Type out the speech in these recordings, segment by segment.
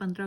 15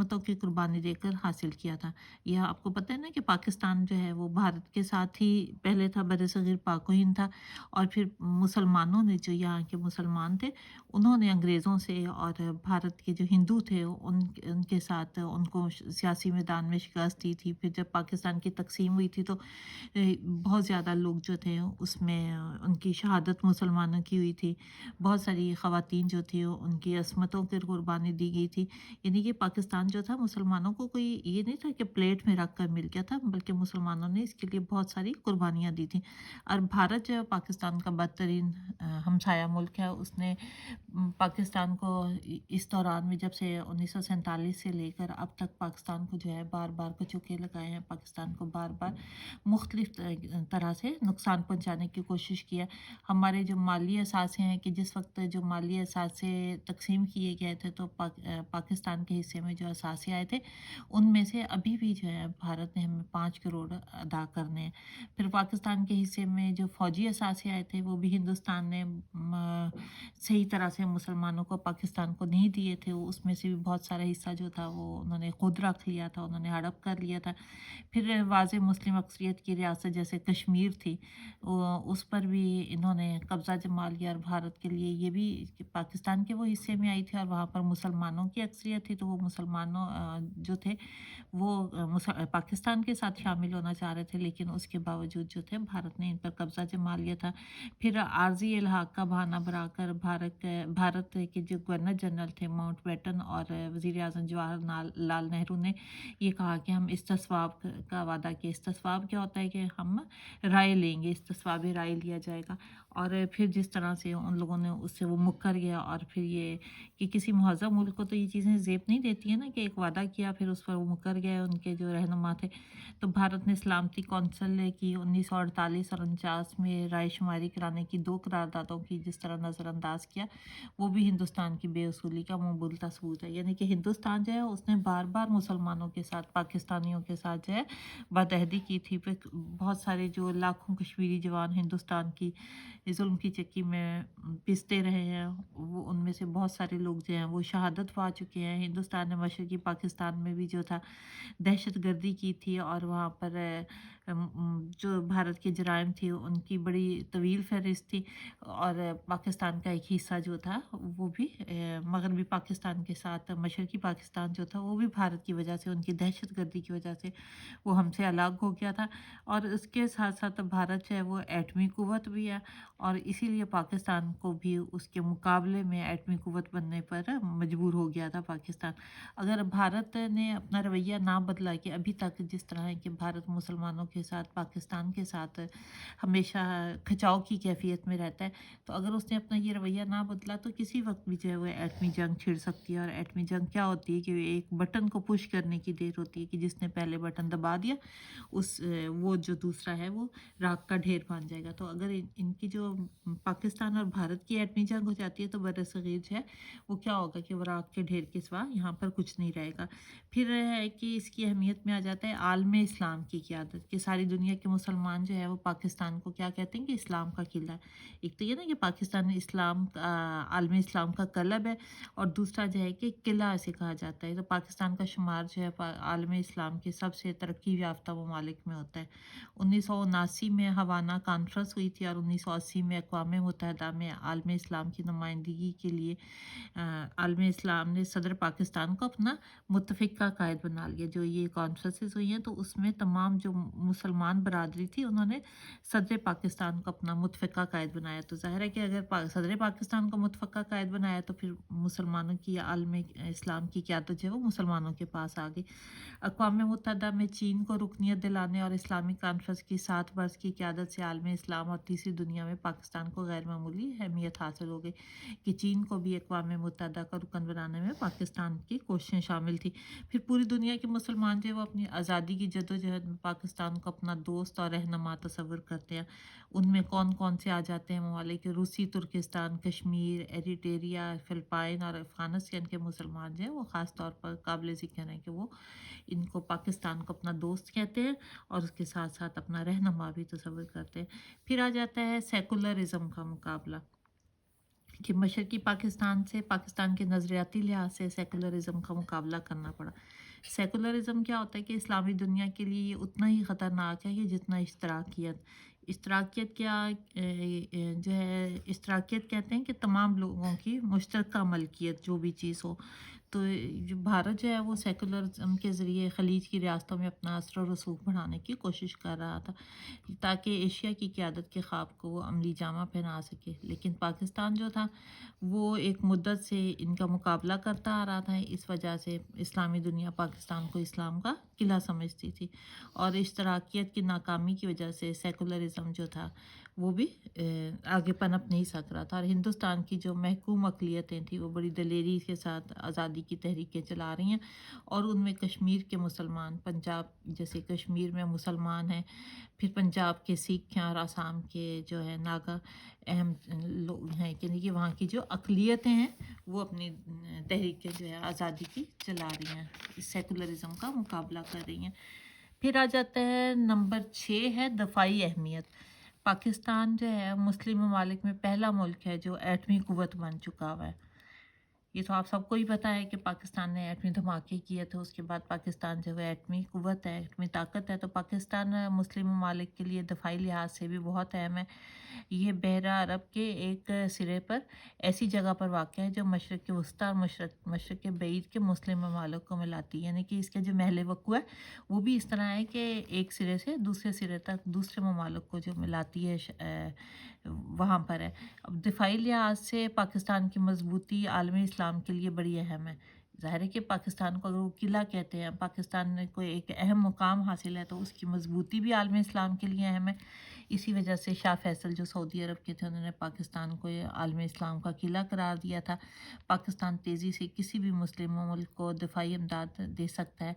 عصمتوں کی قربانی دے کر حاصل کیا تھا۔ یہ آپ کو پتہ ہے نا کہ پاکستان جو ہے وہ بھارت کے ساتھ ہی پہلے تھا، برصغیر پاک و ہند تھا، اور پھر مسلمانوں نے جو یہاں کے مسلمان تھے انہوں نے انگریزوں سے اور بھارت کے جو ہندو تھے ان کے ساتھ ان کو سیاسی میدان میں شکست دی تھی۔ پھر جب پاکستان کی تقسیم ہوئی تھی تو بہت زیادہ لوگ جو تھے اس میں ان کی شہادت مسلمانوں کی ہوئی تھی، بہت ساری خواتین جو تھی ان کی عصمتوں کی قربانی دی گئی تھی۔ یعنی کہ پاکستان جو تھا مسلمانوں کو کوئی یہ نہیں تھا کہ پلیٹ میں رکھ کر مل گیا تھا، بلکہ مسلمانوں نے اس کے لیے بہت ساری قربانیاں دی تھیں۔ اور بھارت جو ہے پاکستان کا بدترین ہمسایہ ملک ہے، اس نے پاکستان کو اس دوران میں جب سے 1947 سے لے کر اب تک پاکستان کو جو ہے بار بار کچوکے لگائے ہیں، پاکستان کو بار بار مختلف طرح سے نقصان پہنچانے کی کوشش کی ہے۔ ہمارے جو مالی اثاثے ہیں کہ جس وقت جو مالی اثاثے تقسیم کیے گئے تھے تو پاکستان کے حصے میں جو اثاثے آئے تھے ان میں سے ابھی بھی جو ہے بھارت نے ہمیں 5 کروڑ ادا کرنے ہیں۔ پھر پاکستان کے حصے میں جو فوجی اثاثے آئے تھے وہ بھی ہندوستان نے صحیح طرح سے مسلمانوں کو پاکستان کو نہیں دیے تھے، اس میں سے بھی بہت سارا حصہ جو تھا وہ انہوں نے خود رکھ لیا تھا، انہوں نے ہڑپ کر لیا تھا۔ پھر واضح مسلم اکثریت کی ریاست جیسے کشمیر تھی، اس پر بھی انہوں نے قبضہ جما لیا، اور بھارت کے لیے یہ بھی کہ پاکستان کے وہ حصے میں آئی تھی اور وہاں پر مسلمانوں کی اکثریت تھی، تو وہ مسلمانوں جو تھے وہ پاکستان کے ساتھ شامل ہونا چاہ رہے تھے، لیکن اس کے باوجود جو تھے بھارت نے ان پر قبضہ جما لیا تھا۔ پھر عارضی الحاق کا بہانہ بنا کر بھارت کے جو گورنر جنرل تھے ماؤنٹ بیٹن اور وزیر اعظم جواہر لال نہرو نے یہ کہا کہ ہم استصواب کا وعدہ کیا۔ استصواب کیا ہوتا ہے کہ ہم رائے لیں گے، استصواب رائے لیا جائے گا، اور پھر جس طرح سے ان لوگوں نے اس سے وہ مکر گیا، اور پھر یہ کہ کسی مہذب ملک کو تو یہ چیزیں زیب نہیں دیتی ہیں نا کہ ایک وعدہ کیا پھر اس پر وہ مکر گئے ان کے جو رہنما تھے۔ تو بھارت نے سلامتی کونسل کی 1948 اور 49 میں رائے شماری کرانے کی 2 قراردادوں کی جس طرح نظر انداز کیا، وہ بھی ہندوستان کی بے اصولی کا مبلغ ثبوت ہے۔ یعنی کہ ہندوستان جو ہے اس نے بار بار مسلمانوں کے ساتھ، پاکستانیوں کے ساتھ جو ہے بدعہدی کی تھی۔ پھر بہت سارے جو لاکھوں کشمیری جوان ہندوستان کی ظلم کی چکی میں پستے رہے ہیں، وہ ان میں سے بہت سارے لوگ جو ہیں وہ شہادت پا چکے ہیں۔ ہندوستان نے مشرقی پاکستان میں بھی جو تھا دہشت گردی کی تھی، اور وہاں پر جو بھارت کے جرائم تھے ان کی بڑی طویل فہرست تھی، اور پاکستان کا ایک حصہ جو تھا وہ بھی مغربی پاکستان کے ساتھ مشرقی پاکستان جو تھا وہ بھی بھارت کی وجہ سے، ان کی دہشت گردی کی وجہ سے وہ ہم سے الگ ہو گیا تھا۔ اور اس کے ساتھ ساتھ بھارت جو ہے وہ ایٹمی قوت بھی ہے، اور اسی لیے پاکستان کو بھی اس کے مقابلے میں ایٹمی قوت بننے پر مجبور ہو گیا تھا پاکستان۔ اگر بھارت نے اپنا رویہ نہ بدلا کہ ابھی تک جس طرح ہے کہ بھارت مسلمانوں کے ساتھ، پاکستان کے ساتھ ہمیشہ کھچاؤ کی کیفیت میں رہتا ہے، تو اگر اس نے اپنا یہ رویہ نہ بدلا تو کسی وقت بھی جو ہے وہ ایٹمی جنگ چھڑ سکتی ہے۔ اور ایٹمی جنگ کیا ہوتی ہے کہ ایک بٹن کو پش کرنے کی دیر ہوتی ہے کہ جس نے پہلے بٹن دبا دیا وہ جو دوسرا ہے وہ راکھ کا ڈھیر بن جائے گا۔ تو اگر ان کی جو پاکستان اور بھارت کی ایٹمی جنگ ہو جاتی ہے تو برصغیر جو ہے وہ کیا ہوگا کہ وہ راکھ کے ڈھیر کے سوا یہاں پر کچھ نہیں رہے گا۔ پھر ہے کہ اس کی اہمیت میں آ جاتا ہے عالم اسلام کی قیادت، کہ ساری دنیا کے مسلمان جو ہے وہ پاکستان کو کیا کہتے ہیں کہ اسلام کا قلعہ ہے۔ ایک تو یہ نا کہ پاکستان اسلام عالم اسلام کا قلب ہے، اور دوسرا جو ہے کہ قلعہ اسے کہا جاتا ہے۔ تو پاکستان کا شمار جو ہے عالم اسلام کے سب سے ترقی یافتہ ممالک میں ہوتا ہے۔ 1979 میں ہوانا کانفرنس ہوئی تھی، اور 1980 میں اقوام متحدہ میں عالم اسلام کی نمائندگی کے لیے عالم اسلام نے صدر پاکستان کو اپنا متفقہ قائد بنا لیا۔ جو یہ کانفرنسز ہوئی ہیں تو اس میں تمام جو مسلمان برادری تھی انہوں نے صدر پاکستان کو اپنا متفقہ قائد بنایا۔ تو ظاہر ہے کہ اگر صدر پاکستان کو متفقہ قائد بنایا تو پھر مسلمانوں کی عالم اسلام کی قیادت جو ہے وہ مسلمانوں کے پاس آ گئی۔ اقوام متحدہ میں چین کو رکنیت دلانے اور اسلامی کانفرنس کی 7 برس کی قیادت سے عالم اسلام اور تیسری دنیا میں پاکستان کو غیر معمولی اہمیت حاصل ہو گئی، کہ چین کو بھی اقوام متحدہ کا رکن بنانے میں پاکستان کی کوششیں شامل تھی۔ پھر پوری دنیا کے مسلمان جو ہے وہ اپنی آزادی کی جدوجہد میں پاکستان کو اپنا دوست اور رہنما تصور کرتے ہیں۔ ان میں کون کون سے آ جاتے ہیں ممالک؟ روسی ترکستان، کشمیر، ایریٹریا، فلپائن اور افغانستان کے مسلمان جو ہیں وہ خاص طور پر قابل ذکر ہیں کہ وہ ان کو پاکستان کو اپنا دوست کہتے ہیں اور اس کے ساتھ ساتھ اپنا رہنما بھی تصور کرتے ہیں۔ پھر آ جاتا ہے سیکولرزم کا مقابلہ، کہ مشرقی پاکستان سے پاکستان کے نظریاتی لحاظ سے سیکولرزم کا مقابلہ کرنا پڑا۔ سیکولرزم کیا ہوتا ہے کہ اسلامی دنیا کے لیے یہ اتنا ہی خطرناک ہے کہ جتنا اشتراکیت۔ اشتراکیت کیا جو ہے اشتراکیت کہتے ہیں کہ تمام لوگوں کی مشترکہ ملکیت جو بھی چیز ہو۔ تو جو بھارت جو ہے وہ سیکولرزم کے ذریعے خلیج کی ریاستوں میں اپنا اثر و رسوخ بڑھانے کی کوشش کر رہا تھا تاکہ ایشیا کی قیادت کے خواب کو وہ عملی جامہ پہنا سکے، لیکن پاکستان جو تھا وہ ایک مدت سے ان کا مقابلہ کرتا آ رہا تھا۔ اس وجہ سے اسلامی دنیا پاکستان کو اسلام کا قلعہ سمجھتی تھی، اور اشتراکیت کی ناکامی کی وجہ سے سیکولرزم جو تھا وہ بھی آگے پنپ نہیں سک رہا تھا، اور ہندوستان کی جو محکوم اقلیتیں تھیں وہ بڑی دلیری کے ساتھ آزادی کی تحریکیں چلا رہی ہیں، اور ان میں کشمیر کے مسلمان، پنجاب جیسے کشمیر میں مسلمان ہیں، پھر پنجاب کے سکھ ہیں، اور آسام کے جو ہے ناگا اہم لوگ ہیں، یعنی کہ وہاں کی جو اقلیتیں ہیں وہ اپنی تحریکیں جو ہے آزادی کی چلا رہی ہیں، اس سیکولرزم کا مقابلہ کر رہی ہیں۔ پھر آ جاتا ہے نمبر 6 ہے دفاعی اہمیت۔ پاکستان جو ہے مسلم ممالک میں پہلا ملک ہے جو ایٹمی قوت بن چکا ہوا ہے۔ یہ تو آپ سب کو ہی پتہ ہے کہ پاکستان نے ایٹمی دھماکے کیے تھے، اس کے بعد پاکستان جو ہے ایٹمی قوت ہے، ایٹمی طاقت ہے، تو پاکستان مسلم ممالک کے لیے دفاعی لحاظ سے بھی بہت اہم ہے۔ یہ بحیرہ عرب کے ایک سرے پر ایسی جگہ پر واقع ہے جو مشرق وسطیٰ اور مشرق بعید کے مسلم ممالک کو ملاتی ہے، یعنی کہ اس کا جو محل وقوع ہے وہ بھی اس طرح ہے کہ ایک سرے سے دوسرے سرے تک دوسرے ممالک کو جو ملاتی ہے وہاں پر ہے۔ اب دفاعی لحاظ سے پاکستان کی مضبوطی عالمی اسلام کے لیے بڑی اہم ہے۔ ظاہر ہے کہ پاکستان کو اگر وہ قلعہ کہتے ہیں، پاکستان نے کوئی ایک اہم مقام حاصل ہے تو اس کی مضبوطی بھی عالمی اسلام کے لیے اہم ہے۔ اسی وجہ سے شاہ فیصل جو سعودی عرب کے تھے انہوں نے پاکستان کو عالمی اسلام کا قلعہ قرار دیا تھا۔ پاکستان تیزی سے کسی بھی مسلم ملک کو دفاعی امداد دے سکتا ہے،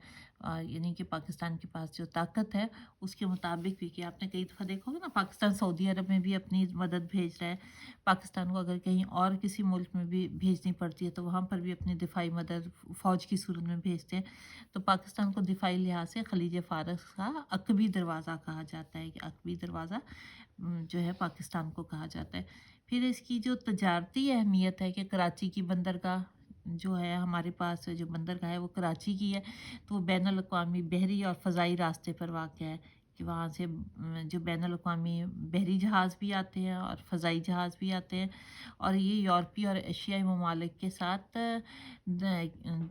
یعنی کہ پاکستان کے پاس جو طاقت ہے اس کے مطابق بھی، کہ آپ نے کئی دفعہ دیکھو گے نا پاکستان سعودی عرب میں بھی اپنی مدد بھیج رہا ہے، پاکستان کو اگر کہیں اور کسی ملک میں بھی بھیجنی پڑتی ہے تو وہاں پر بھی اپنی دفاعی مدد فوج کی صورت میں بھیجتے ہیں۔ تو پاکستان کو دفاعی لحاظ سے خلیج فارس کا عقبی دروازہ کہا جاتا ہے، کہ عقبی دروازہ جو ہے پاکستان کو کہا جاتا ہے۔ پھر اس کی جو تجارتی اہمیت ہے کہ کراچی کی بندرگاہ جو ہے ہمارے پاس جو بندرگاہ ہے وہ کراچی کی ہے، تو وہ بین الاقوامی بحری اور فضائی راستے پر واقع ہے، کہ وہاں سے جو بین الاقوامی بحری جہاز بھی آتے ہیں اور فضائی جہاز بھی آتے ہیں، اور یہ یورپی اور ایشیائی ممالک کے ساتھ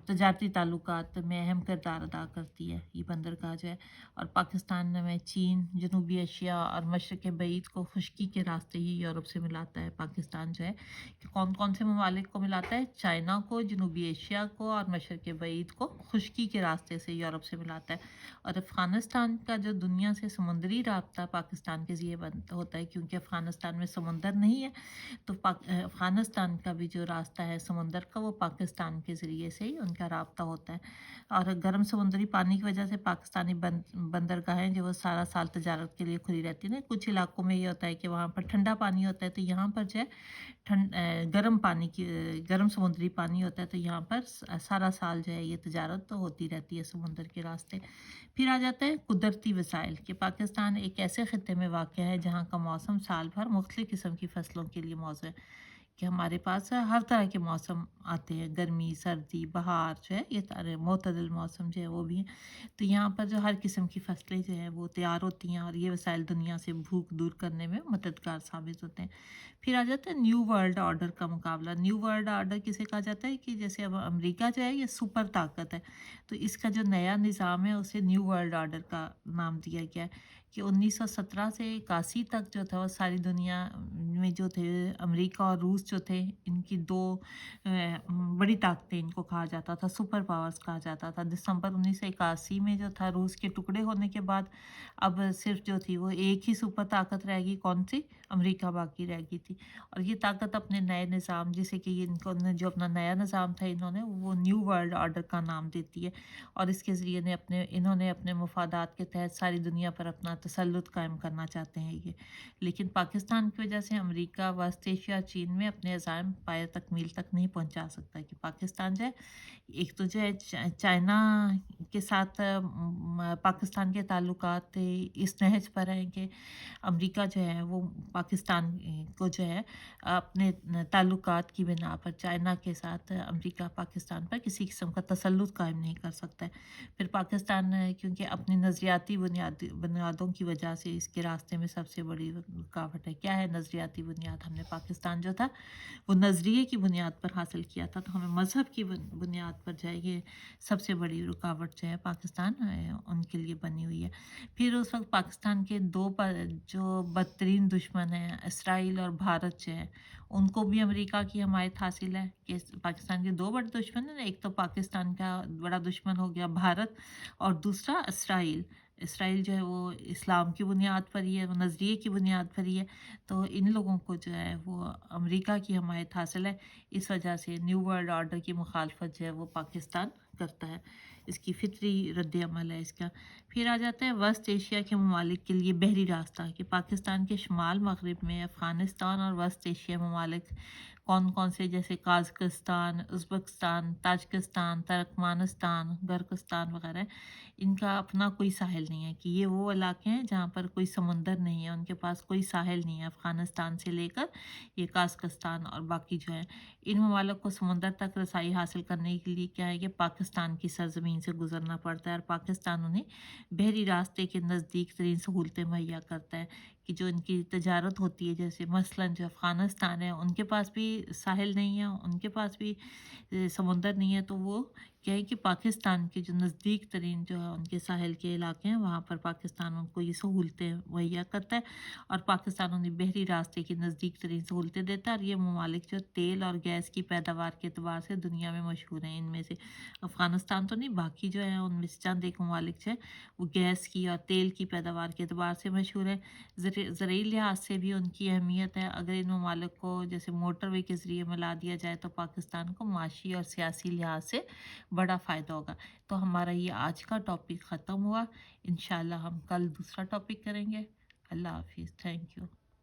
تجارتی تعلقات میں اہم کردار ادا کرتی ہے یہ بندرگاہ جو ہے۔ اور پاکستان میں چین، جنوبی ایشیا اور مشرق بعید کو خشکی کے راستے ہی یورپ سے ملاتا ہے۔ پاکستان جو ہے کہ کون کون سے ممالک کو ملاتا ہے؟ چائنا کو، جنوبی ایشیا کو اور مشرق بعید کو خشکی کے راستے سے یورپ سے ملاتا ہے۔ اور افغانستان کا جو دنیا سے سمندری رابطہ پاکستان کے ذریعے بند ہوتا ہے، کیونکہ افغانستان میں سمندر نہیں ہے، تو افغانستان کا بھی جو راستہ ہے سمندر کا وہ پاکستان کے ذریعے سے ہی ان کا رابطہ ہوتا ہے۔ اور گرم سمندری پانی کی وجہ سے پاکستانی بندرگاہیں جو وہ سارا سال تجارت کے لیے کھلی رہتی ہیں نا۔ کچھ علاقوں میں یہ ہوتا ہے کہ وہاں پر ٹھنڈا پانی ہوتا ہے، تو یہاں پر جو ہے گرم سمندری پانی ہوتا ہے، تو یہاں پر سارا سال جو ہے یہ تجارت تو ہوتی رہتی ہے سمندر کے راستے۔ پھر آ جاتا ہے قدرتی وسائل، کہ پاکستان ایک ایسے خطے میں واقع ہے جہاں کا موسم سال بھر مختلف قسم کی فصلوں کے لیے موزوں ہے، کہ ہمارے پاس ہر طرح کے موسم آتے ہیں، گرمی، سردی، بہار جو ہے، یہ سارے معتدل موسم جو ہے وہ بھی ہیں۔ تو یہاں پر جو ہر قسم کی فصلیں جو ہیں وہ تیار ہوتی ہیں، اور یہ وسائل دنیا سے بھوک دور کرنے میں مددگار ثابت ہوتے ہیں۔ پھر آ جاتا ہے نیو ورلڈ آرڈر کا مقابلہ۔ نیو ورلڈ آرڈر کسے کہا جاتا ہے؟ کہ جیسے اب امریکہ جو ہے یہ سپر طاقت ہے، تو اس کا جو نیا نظام ہے اسے نیو ورلڈ آرڈر کا نام دیا گیا ہے، کہ 1917 سے 81 تک جو تھا وہ ساری دنیا میں جو تھے امریکہ اور روس جو تھے، ان کی دو بڑی طاقتیں ان کو کہا جاتا تھا، سپر پاورز کہا جاتا تھا۔ دسمبر 1981 میں جو تھا روس کے ٹکڑے ہونے کے بعد اب صرف جو تھی وہ ایک ہی سپر طاقت رہ گئی، کون سی؟ امریکہ باقی رہ گئی تھی۔ اور یہ طاقت اپنے نئے نظام، جیسے کہ ان کو جو اپنا نیا نظام تھا انہوں نے وہ نیو ورلڈ آرڈر کا نام دیتی ہے، اور اس کے ذریعے انہوں نے اپنے مفادات کے تحت ساری دنیا پر اپنا تسلط قائم کرنا چاہتے ہیں یہ۔ لیکن پاکستان کی وجہ سے امریکہ، وسط ایشیا، چین میں اپنے عزائم پایہ تکمیل تک نہیں پہنچا سکتا، کہ پاکستان جو ہے ایک تو جو ہے چائنا کے ساتھ پاکستان کے تعلقات اس نہج پر ہیں کہ امریکہ جو ہے وہ پاکستان کو جو ہے اپنے تعلقات کی بنا پر چائنا کے ساتھ امریکہ پاکستان پر کسی قسم کا تسلط قائم نہیں کر سکتا ہے۔ پھر پاکستان کیونکہ اپنی نظریاتی بنیادوں کی وجہ سے اس کے راستے میں سب سے بڑی رکاوٹ ہے۔ کیا ہے نظریاتی بنیاد؟ ہم نے پاکستان جو تھا وہ نظریے کی بنیاد پر حاصل کیا تھا، تو ہمیں مذہب کی بنیاد پر جو ہے یہ سب سے بڑی رکاوٹ جو ہے پاکستان ان کے لیے بنی ہوئی ہے۔ پھر اس وقت پاکستان کے دو جو بدترین دشمن ہیں اسرائیل اور بھارت جو ہے، ان کو بھی امریکہ کی حمایت حاصل ہے کہ پاکستان کے دو بڑے دشمن ہیں، ایک تو پاکستان کا بڑا دشمن ہو گیا بھارت، اور دوسرا اسرائیل۔ اسرائیل جو ہے وہ اسلام کی بنیاد پر ہی ہے، وہ نظریے کی بنیاد پر ہی ہے، تو ان لوگوں کو جو ہے وہ امریکہ کی حمایت حاصل ہے۔ اس وجہ سے نیو ورلڈ آرڈر کی مخالفت جو ہے وہ پاکستان کرتا ہے، اس کی فطری رد عمل ہے اس کا۔ پھر آ جاتا ہے وسط ایشیا کے ممالک کے لیے بحری راستہ، کہ پاکستان کے شمال مغرب میں افغانستان اور وسط ایشیا ممالک کون کون سے، جیسے قازقستان، ازبکستان، تاجکستان، ترکمانستان، گرکستان وغیرہ، ان کا اپنا کوئی ساحل نہیں ہے، کہ یہ وہ علاقے ہیں جہاں پر کوئی سمندر نہیں ہے، ان کے پاس کوئی ساحل نہیں ہے۔ افغانستان سے لے کر یہ قازقستان اور باقی جو ہے، ان ممالک کو سمندر تک رسائی حاصل کرنے کے لیے کیا ہے کہ پاکستان کی سرزمین سے گزرنا پڑتا ہے، اور پاکستان انہیں بحری راستے کے نزدیک ترین سہولتیں مہیا کرتا ہے، کہ جو ان کی تجارت ہوتی ہے، جیسے مثلاً جو افغانستان ہے ان کے پاس بھی ساحل نہیں ہے، ان کے پاس بھی سمندر نہیں ہے، تو وہ کیا ہے کہ پاکستان کے جو نزدیک ترین جو ہے ان کے ساحل کے علاقے ہیں، وہاں پر پاکستان ان کو یہ سہولتیں مہیا کرتا ہے، اور پاکستان انہیں بحری راستے کی نزدیک ترین سہولتیں دیتا ہے۔ اور یہ ممالک جو تیل اور گیس کی پیداوار کے اعتبار سے دنیا میں مشہور ہیں، ان میں سے افغانستان تو نہیں، باقی جو ہیں ان میں سے چند ایک ممالک جو ہے وہ گیس کی اور تیل کی پیداوار کے اعتبار سے مشہور ہے۔ زرعی لحاظ سے بھی ان کی اہمیت ہے، اگر ان ممالک کو جیسے موٹر وے کے ذریعے ملا دیا جائے تو پاکستان کو معاشی اور سیاسی لحاظ سے بڑا فائدہ ہوگا۔ تو ہمارا یہ آج کا ٹاپک ختم ہوا، انشاءاللہ ہم کل دوسرا ٹاپک کریں گے۔ اللہ حافظ، تھینک یو۔